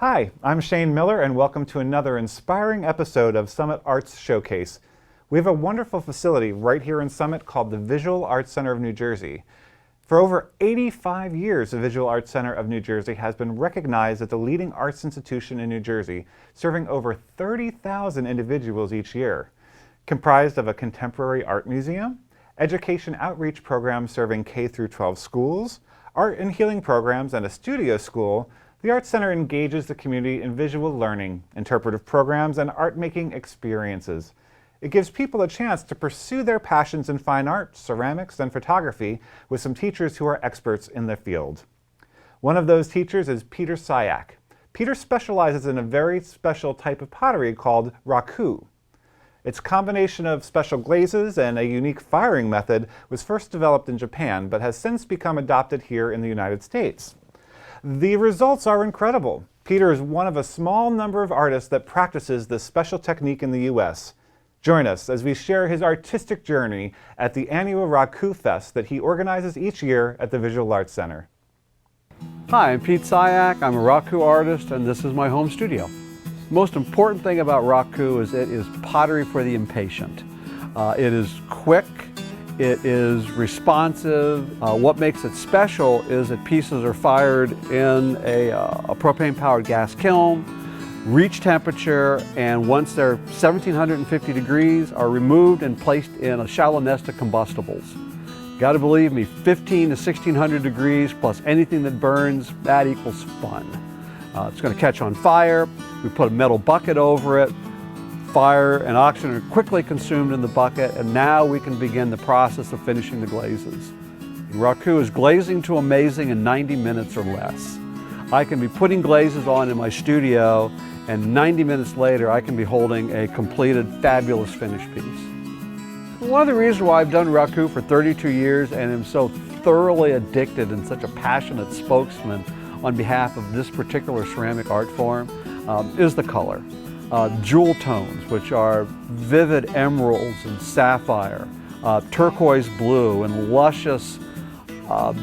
Hi, I'm Shane Miller and welcome to another inspiring episode of Summit Arts Showcase. We have a wonderful facility right here in Summit called the Visual Arts Center of New Jersey. For over 85 years, the Visual Arts Center of New Jersey has been recognized as the leading arts institution in New Jersey, serving over 30,000 individuals each year. Comprised of a contemporary art museum, education outreach programs serving K-12 schools, art and healing programs, and a studio school, the Arts Center engages the community in visual learning, interpretive programs, and art-making experiences. It gives people a chance to pursue their passions in fine art, ceramics, and photography with some teachers who are experts in the field. One of those teachers is Peter Syak. Peter specializes in a very special type of pottery called raku. Its combination of special glazes and a unique firing method was first developed in Japan, but has since become adopted here in the United States. The results are incredible. Peter is one of a small number of artists that practices this special technique in the U.S. Join us as we share his artistic journey at the annual Raku Fest that he organizes each year at the Visual Arts Center. Hi, I'm Pete Syak. I'm a raku artist and this is my home studio. The most important thing about raku is it is pottery for the impatient. It is quick. It is responsive. What makes it special is that pieces are fired in a propane-powered gas kiln, reach temperature, and once they're 1750 degrees, are removed and placed in a shallow nest of combustibles. Gotta believe me, 15 to 1600 degrees plus anything that burns, that equals fun. It's gonna catch on fire. We put a metal bucket over it. Fire and oxygen are quickly consumed in the bucket, and now we can begin the process of finishing the glazes. Raku is glazing to amazing in 90 minutes or less. I can be putting glazes on in my studio, and 90 minutes later I can be holding a completed, fabulous finished piece. One of the reasons why I've done raku for 32 years and am so thoroughly addicted and such a passionate spokesman on behalf of this particular ceramic art form is the color. Jewel tones, which are vivid emeralds and sapphire, turquoise blue, and luscious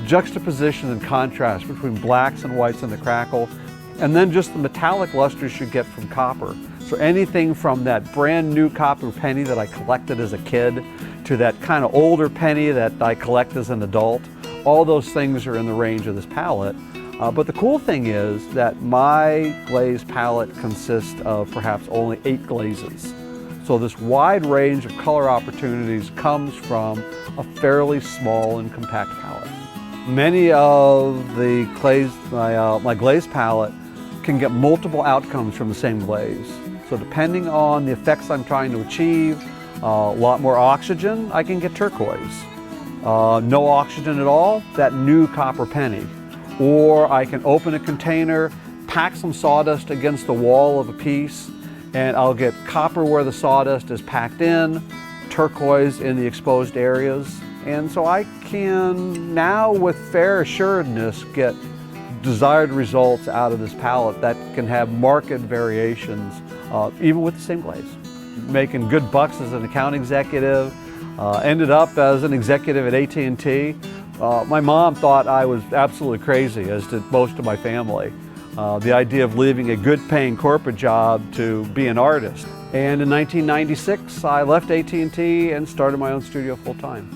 juxtaposition and contrast between blacks and whites in the crackle, and then just the metallic lusters you get from copper. So anything from that brand new copper penny that I collected as a kid to that kind of older penny that I collect as an adult, all those things are in the range of this palette. But the cool thing is that my glaze palette consists of perhaps only 8 glazes. So this wide range of color opportunities comes from a fairly small and compact palette. Many of the glaze, my glaze palette can get multiple outcomes from the same glaze. So depending on the effects I'm trying to achieve, a lot more oxygen, I can get turquoise. No oxygen at all, that new copper penny. Or I can open a container, pack some sawdust against the wall of a piece, and I'll get copper where the sawdust is packed in, turquoise in the exposed areas. And so I can now with fair assuredness get desired results out of this palette that can have marked variations even with the same glaze. Making good bucks as an account executive, ended up as an executive at AT&T. My mom thought I was absolutely crazy, as did most of my family. The idea of leaving a good-paying corporate job to be an artist. And in 1996, I left AT&T and started my own studio full-time.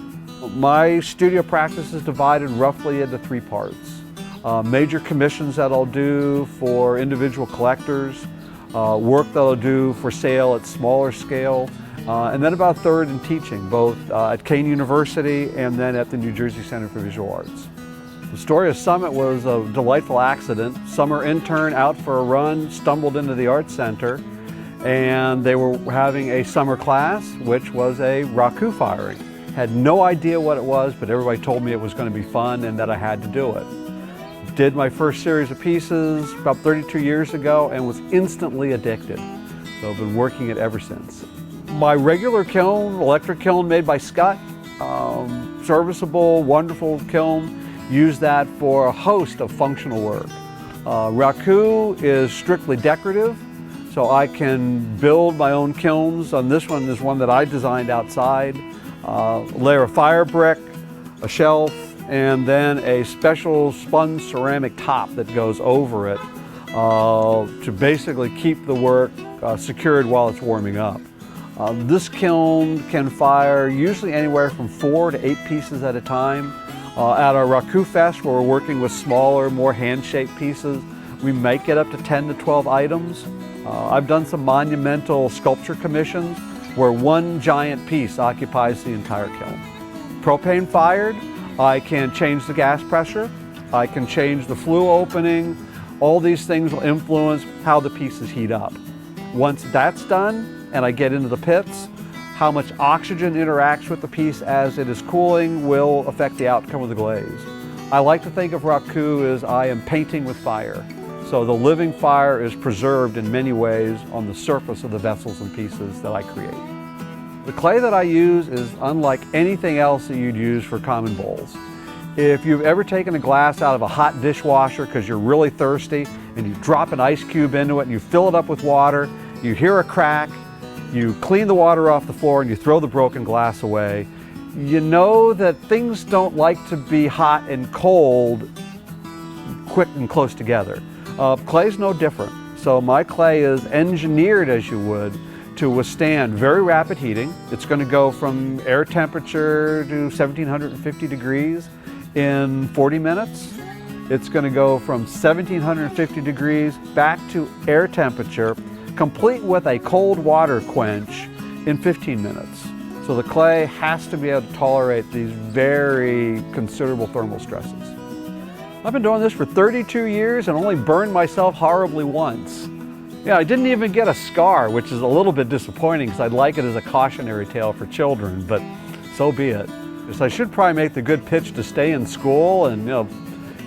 My studio practice is divided roughly into 3 parts. Major commissions that I'll do for individual collectors, work that I'll do for sale at smaller scale, and then about a third in teaching, both at Kean University and then at the New Jersey Center for Visual Arts. The story of Summit was a delightful accident. Summer intern out for a run, stumbled into the Arts Center, and they were having a summer class, which was a raku firing. Had no idea what it was, but everybody told me it was going to be fun and that I had to do it. Did my first series of pieces about 32 years ago and was instantly addicted. So I've been working it ever since. My regular kiln, electric kiln made by Scott, serviceable, wonderful kiln, use that for a host of functional work. Raku is strictly decorative, so I can build my own kilns. On this one is one that I designed outside. A layer of fire brick, a shelf, and then a special spun ceramic top that goes over it. to basically keep the work secured while it's warming up. This kiln can fire usually anywhere from 4 to 8 pieces at a time. At our Raku Fest, where we're working with smaller, more hand-shaped pieces, we might get up to 10 to 12 items. I've done some monumental sculpture commissions where one giant piece occupies the entire kiln. Propane fired, I can change the gas pressure, I can change the flue opening. All these things will influence how the pieces heat up. Once that's done and I get into the pits, how much oxygen interacts with the piece as it is cooling will affect the outcome of the glaze. I like to think of Raku as I am painting with fire. So the living fire is preserved in many ways on the surface of the vessels and pieces that I create. The clay that I use is unlike anything else that you'd use for common bowls. If you've ever taken a glass out of a hot dishwasher because you're really thirsty and you drop an ice cube into it and you fill it up with water, you hear a crack, you clean the water off the floor and you throw the broken glass away, you know that things don't like to be hot and cold quick and close together. Clay's no different. So my clay is engineered, as you would, to withstand very rapid heating. It's going to go from air temperature to 1750 degrees in 40 minutes. It's going to go from 1750 degrees back to air temperature, complete with a cold water quench in 15 minutes. So the clay has to be able to tolerate these very considerable thermal stresses. I've been doing this for 32 years and only burned myself horribly once. Yeah, I didn't even get a scar, which is a little bit disappointing because I'd like it as a cautionary tale for children, but so be it. So I should probably make the good pitch to stay in school and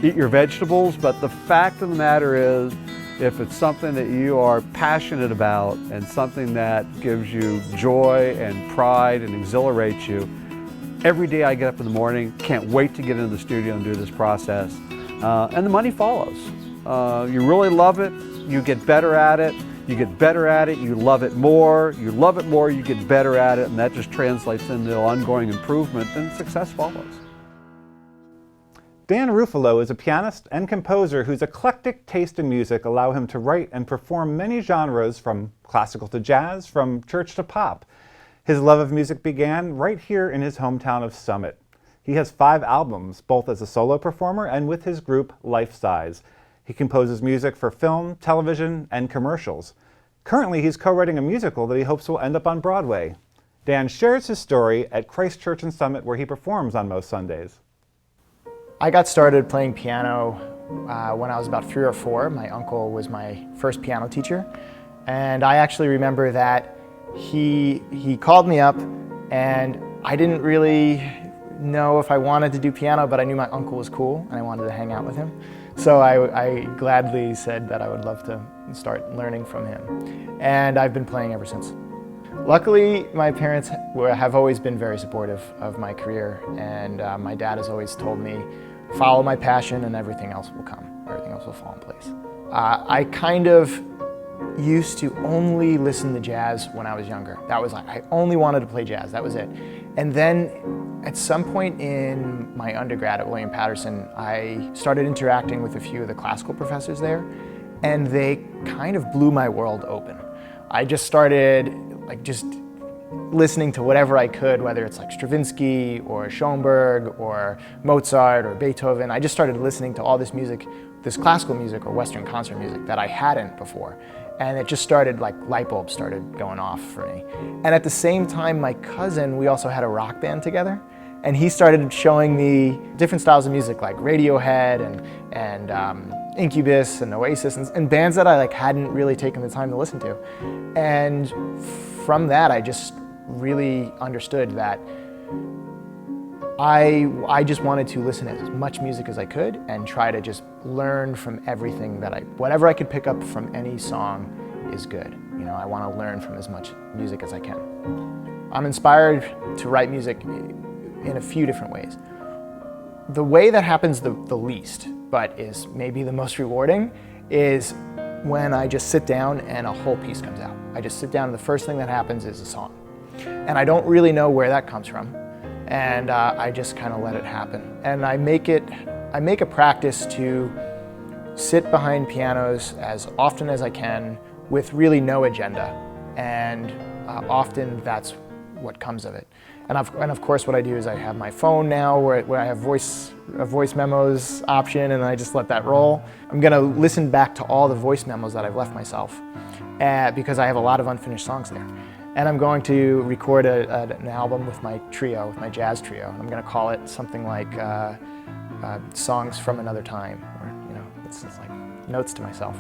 eat your vegetables, but the fact of the matter is, if it's something that you are passionate about and something that gives you joy and pride and exhilarates you, every day I get up in the morning, can't wait to get into the studio and do this process. And the money follows. You really love it, you get better at it, you get better at it, you love it more, you love it more, you get better at it, and that just translates into ongoing improvement, and success follows. Dan Ruffalo is a pianist and composer whose eclectic taste in music allow him to write and perform many genres, from classical to jazz, from church to pop. His love of music began right here in his hometown of Summit. He has 5 albums, both as a solo performer and with his group Life Size. He composes music for film, television, and commercials. Currently, he's co-writing a musical that he hopes will end up on Broadway. Dan shares his story at Christ Church in Summit, where he performs on most Sundays. I got started playing piano when I was about 3 or 4. My uncle was my first piano teacher. And I actually remember that he called me up, and I didn't really know if I wanted to do piano, but I knew my uncle was cool and I wanted to hang out with him. So I gladly said that I would love to start learning from him. And I've been playing ever since. Luckily, my parents have always been very supportive of my career, and my dad has always told me, follow my passion and everything else will come. Everything else will fall in place. I kind of used to only listen to jazz when I was younger. That was like, I only wanted to play jazz, that was it. And then at some point in my undergrad at William Patterson, I started interacting with a few of the classical professors there, and they kind of blew my world open. I just started just listening to whatever I could, whether it's like Stravinsky or Schoenberg or Mozart or Beethoven. I just started listening to all this music, this classical music or Western concert music that I hadn't before. And it just started, like light bulbs started going off for me. And at the same time, my cousin, we also had a rock band together. And he started showing me different styles of music like Radiohead and Incubus and Oasis and bands that I hadn't really taken the time to listen to. And from that, I just really understood that I just wanted to listen to as much music as I could and try to just learn from everything whatever I could pick up from any song is good. I want to learn from as much music as I can. I'm inspired to write music in a few different ways. The way that happens the least, but is maybe the most rewarding, is when I just sit down and a whole piece comes out. I just sit down and the first thing that happens is a song. And I don't really know where that comes from. And I just kind of let it happen. And I make a practice to sit behind pianos as often as I can with really no agenda, and often that's what comes of it. And of course what I do is I have my phone now where I have a voice memos option, and I just let that roll. I'm gonna listen back to all the voice memos that I've left myself because I have a lot of unfinished songs there. And I'm going to record an album with my trio, with my jazz trio. And I'm gonna call it something like Songs from Another Time, or it's like notes to myself.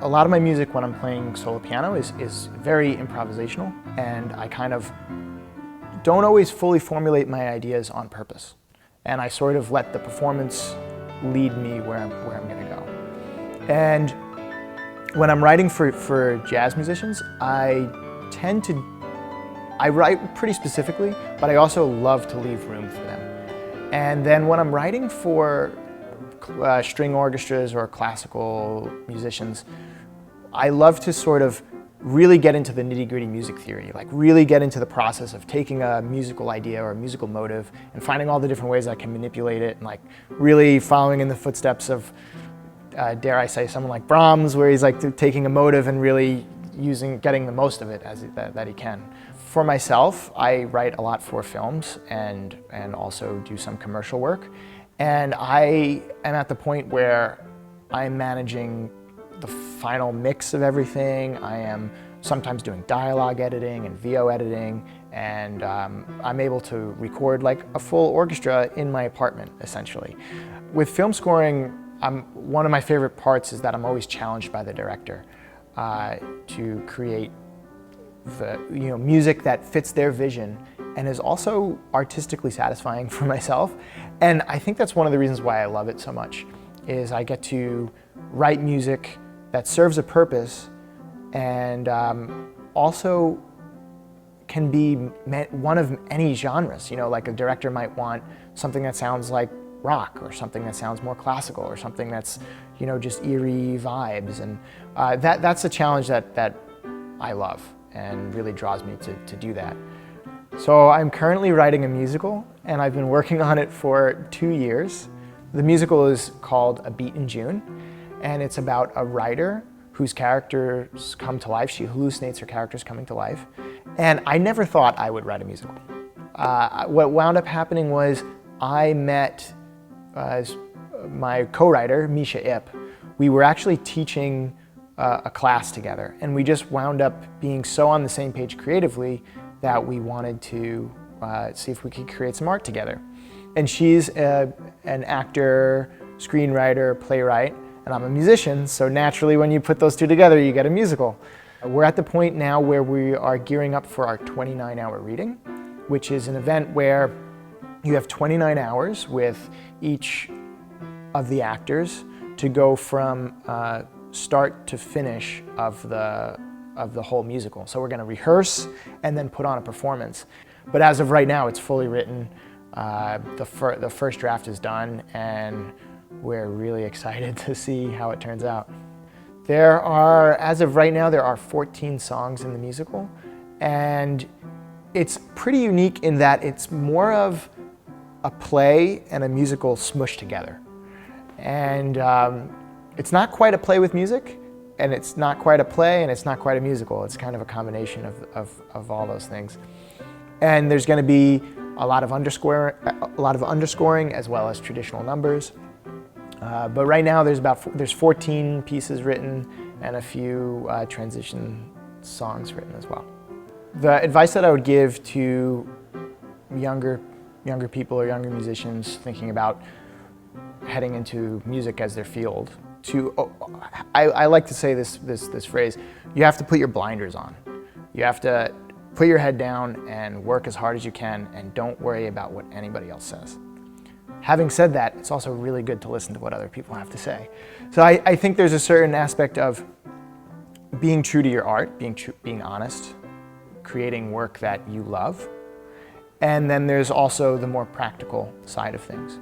A lot of my music when I'm playing solo piano is very improvisational, and I kind of don't always fully formulate my ideas on purpose. And I sort of let the performance lead me where I'm gonna go. And when I'm writing for jazz musicians, I write pretty specifically, but I also love to leave room for them. And then when I'm writing for string orchestras or classical musicians, I love to sort of really get into the nitty-gritty music theory, like really get into the process of taking a musical idea or a musical motive and finding all the different ways I can manipulate it, and like really following in the footsteps of, dare I say, someone like Brahms, where he's like taking a motive and really getting the most of it that he can. For myself, I write a lot for films and also do some commercial work. And I am at the point where I'm managing the final mix of everything. I am sometimes doing dialogue editing and VO editing, and I'm able to record like a full orchestra in my apartment, essentially. With film scoring, one of my favorite parts is that I'm always challenged by the director to create the music that fits their vision and is also artistically satisfying for myself. And I think that's one of the reasons why I love it so much, is I get to write music that serves a purpose and also can be one of any genres. Like a director might want something that sounds like rock, or something that sounds more classical, or something that's just eerie vibes. And that's a challenge that I love and really draws me to do that. So I'm currently writing a musical, and I've been working on it for 2 years. The musical is called A Beat in June, and it's about a writer whose characters come to life. She hallucinates her characters coming to life. And I never thought I would write a musical. What wound up happening was I met my co-writer, Misha Ip. We were actually teaching a class together, and we just wound up being so on the same page creatively that we wanted to see if we could create some art together. And she's an actor, screenwriter, playwright, and I'm a musician, so naturally when you put those two together, you get a musical. We're at the point now where we are gearing up for our 29-hour reading, which is an event where you have 29 hours with each of the actors to go from start to finish of the whole musical. So we're going to rehearse and then put on a performance. But as of right now, it's fully written. The first draft is done, and we're really excited to see how it turns out. As of right now, there are 14 songs in the musical, and it's pretty unique in that it's more of a play and a musical smushed together. And it's not quite a play with music, and it's not quite a play, and it's not quite a musical. It's kind of a combination of all those things. And there's going to be a lot of underscoring as well as traditional numbers. But right now there's 14 pieces written and a few transition songs written as well. The advice that I would give to younger people or younger musicians thinking about heading into music as their field, I like to say this phrase: you have to put your blinders on. You have to put your head down and work as hard as you can, and don't worry about what anybody else says. Having said that, it's also really good to listen to what other people have to say. So I think there's a certain aspect of being true to your art, being honest, creating work that you love. And then there's also the more practical side of things.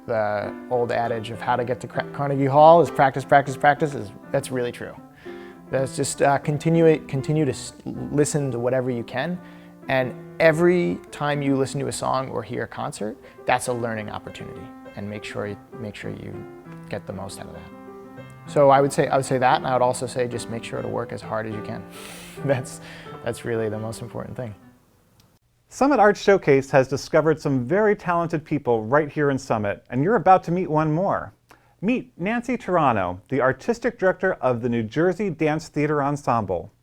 The old adage of how to get to Carnegie Hall is practice, practice, practice, that's really true. That's just continue to listen to whatever you can. And every time you listen to a song or hear a concert, that's a learning opportunity. And make sure you get the most out of that. So I would say that, and I would also say just make sure to work as hard as you can. That's really the most important thing. Summit Arts Showcase has discovered some very talented people right here in Summit, and you're about to meet one more. Meet Nancy Toronto, the Artistic Director of the New Jersey Dance Theater Ensemble.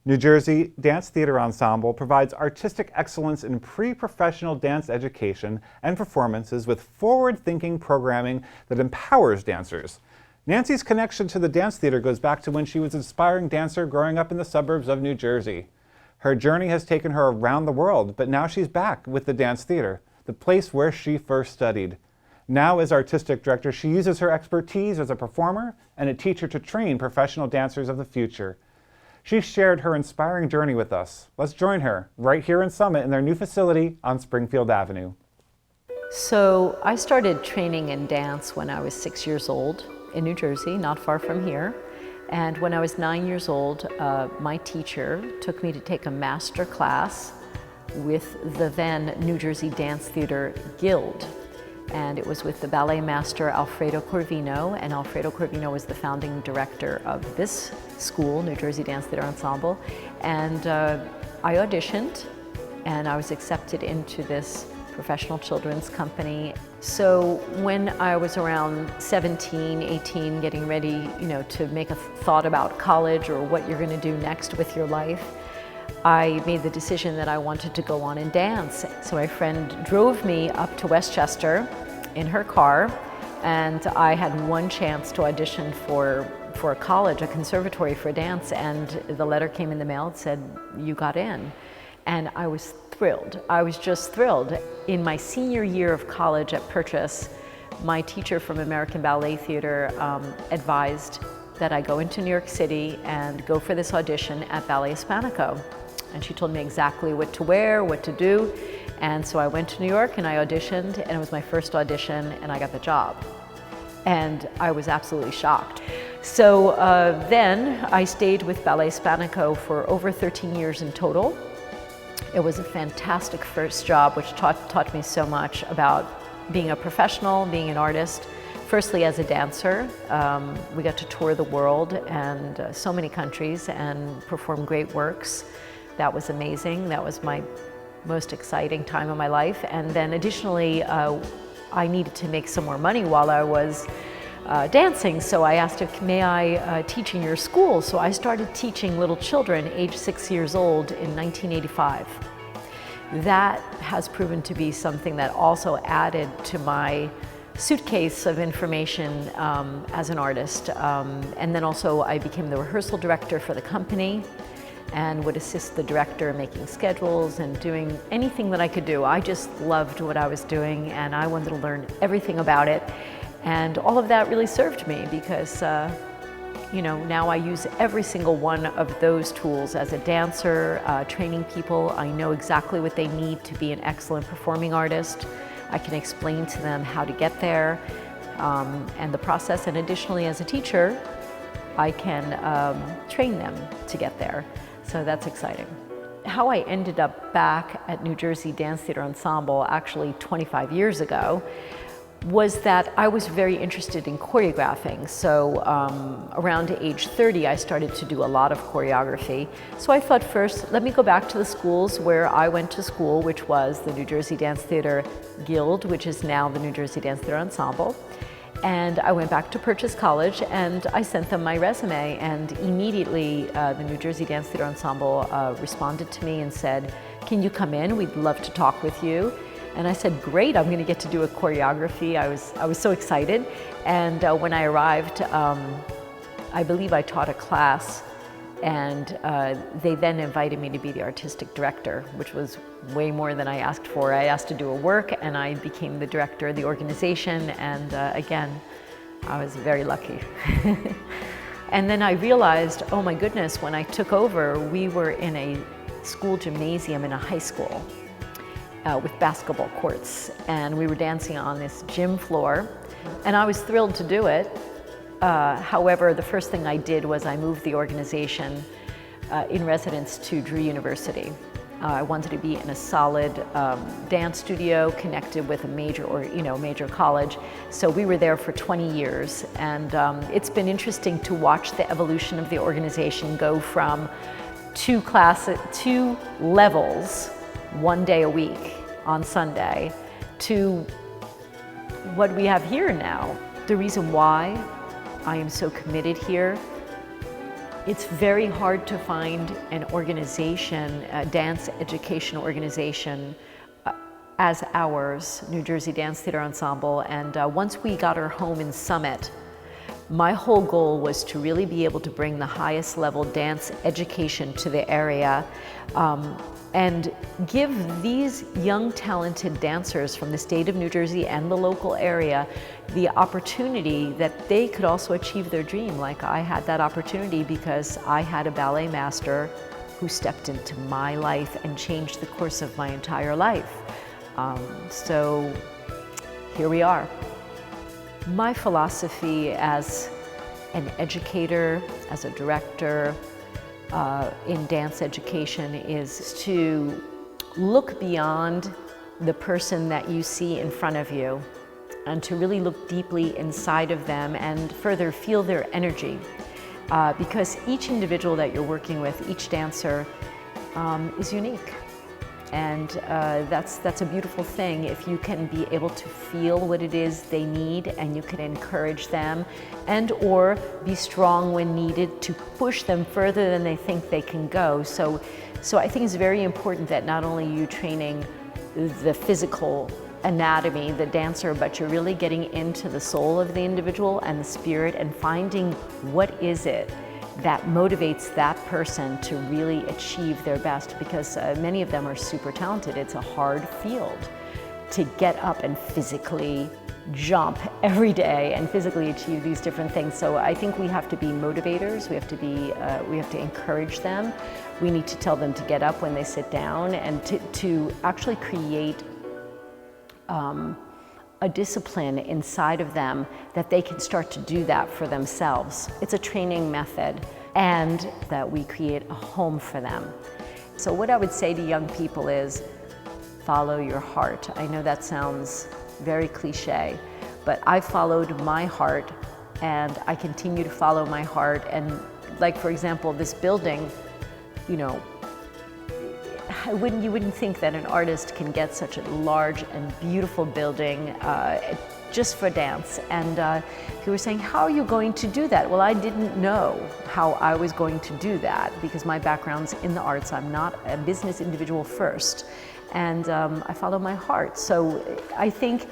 New Jersey Dance Theater Ensemble provides artistic excellence in pre-professional dance education and performances with forward-thinking programming that empowers dancers. Nancy's connection to the dance theater goes back to when she was an aspiring dancer growing up in the suburbs of New Jersey. Her journey has taken her around the world, but now she's back with the dance theater, the place where she first studied. Now, as artistic director, she uses her expertise as a performer and a teacher to train professional dancers of the future. She shared her inspiring journey with us. Let's join her right here in Summit in their new facility on Springfield Avenue. So I started training in dance when I was 6 years old in New Jersey, not far from here. And when I was 9 years old, my teacher took me to take a master class with the then New Jersey Dance Theater Guild. And it was with the ballet master Alfredo Corvino, and Alfredo Corvino was the founding director of this school, New Jersey Dance Theater Ensemble. And I auditioned, and I was accepted into this professional children's company. So when I was around 17, 18, getting ready, to make a thought about college or what you're going to do next with your life, I made the decision that I wanted to go on and dance. So my friend drove me up to Westchester in her car, and I had one chance to audition for a college, a conservatory for dance, and the letter came in the mail. It said, "You got in." And I was thrilled. I was just thrilled. In my senior year of college at Purchase, my teacher from American Ballet Theater advised that I go into New York City and go for this audition at Ballet Hispanico. And she told me exactly what to wear, what to do. And so I went to New York and I auditioned, and it was my first audition, and I got the job. And I was absolutely shocked. So then I stayed with Ballet Hispanico for over 13 years in total. It was a fantastic first job, which taught me so much about being a professional, being an artist. Firstly, as a dancer, we got to tour the world and so many countries and perform great works. That was amazing. That was my most exciting time of my life. And then additionally, I needed to make some more money while I was dancing. So I asked if, may I teach in your school? So I started teaching little children aged 6 years old in 1985. That has proven to be something that also added to my suitcase of information as an artist. And then also I became the rehearsal director for the company and would assist the director in making schedules and doing anything that I could do. I just loved what I was doing, and I wanted to learn everything about it. And all of that really served me because, now I use every single one of those tools as a dancer, training people. I know exactly what they need to be an excellent performing artist. I can explain to them how to get there and the process. And additionally, as a teacher, I can train them to get there. So that's exciting. How I ended up back at New Jersey Dance Theater Ensemble, actually 25 years ago, was that I was very interested in choreographing. So around age 30, I started to do a lot of choreography. So I thought first, let me go back to the schools where I went to school, which was the New Jersey Dance Theater Guild, which is now the New Jersey Dance Theater Ensemble. And I went back to Purchase College and I sent them my resume, and immediately the New Jersey Dance Theater Ensemble responded to me and said, "Can you come in? We'd love to talk with you." And I said, "Great, I'm going to get to do a choreography." I was so excited. And when I arrived, I believe I taught a class, and they then invited me to be the artistic director, which was way more than I asked for. I asked to do a work, and I became the director of the organization, and again, I was very lucky. And then I realized, oh my goodness, when I took over, we were in a school gymnasium in a high school with basketball courts, and we were dancing on this gym floor, and I was thrilled to do it. However, the first thing I did was I moved the organization in residence to Drew University. I wanted to be in a solid dance studio connected with a major college. So we were there for 20 years, and it's been interesting to watch the evolution of the organization go from two levels, 1 day a week on Sunday, to what we have here now. The reason why I am so committed here, it's very hard to find an organization, a dance education organization as ours, New Jersey Dance Theater Ensemble. And once we got our home in Summit, my whole goal was to really be able to bring the highest level dance education to the area and give these young talented dancers from the state of New Jersey and the local area the opportunity that they could also achieve their dream, like I had that opportunity because I had a ballet master who stepped into my life and changed the course of my entire life. So here we are. My philosophy as an educator, as a director, in dance education is to look beyond the person that you see in front of you and to really look deeply inside of them and further feel their energy. Because each individual that you're working with, each dancer, is unique. And that's a beautiful thing if you can be able to feel what it is they need and you can encourage them and or be strong when needed to push them further than they think they can go. So I think it's very important that not only you training the physical anatomy, the dancer, but you're really getting into the soul of the individual and the spirit and finding what is it that motivates that person to really achieve their best, because many of them are super talented. It's a hard field to get up and physically jump every day and physically achieve these different things. So I think we have to be motivators. We have to encourage them. We need to tell them to get up when they sit down and to actually create a discipline inside of them that they can start to do that for themselves. It's a training method, and that we create a home for them. So what I would say to young people is follow your heart. I know that sounds very cliche, but I followed my heart and I continue to follow my heart. And like, for example, this building, you know, you wouldn't think that an artist can get such a large and beautiful building just for dance. And people were saying, how are you going to do that? Well, I didn't know how I was going to do that because my background's in the arts. I'm not a business individual first. And I follow my heart. So I think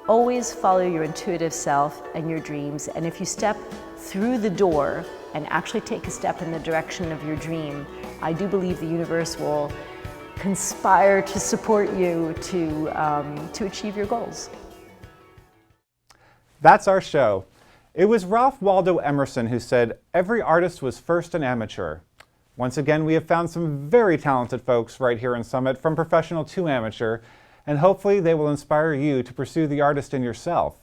always follow your intuitive self and your dreams. And if you step through the door and actually take a step in the direction of your dream, I do believe the universe will conspire to support you to achieve your goals. That's our show. It was Ralph Waldo Emerson who said, "Every artist was first an amateur." Once again, we have found some very talented folks right here in Summit, from professional to amateur, and hopefully they will inspire you to pursue the artist in yourself.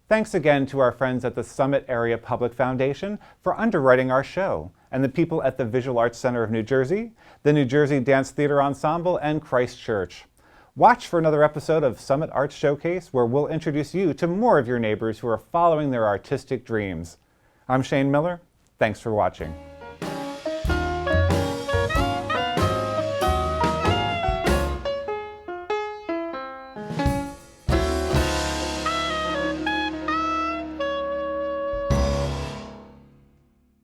Thanks again to our friends at the Summit Area Public Foundation for underwriting our show, and the people at the Visual Arts Center of New Jersey, the New Jersey Dance Theater Ensemble, and Christ Church. Watch for another episode of Summit Arts Showcase, where we'll introduce you to more of your neighbors who are following their artistic dreams. I'm Shane Miller. Thanks for watching.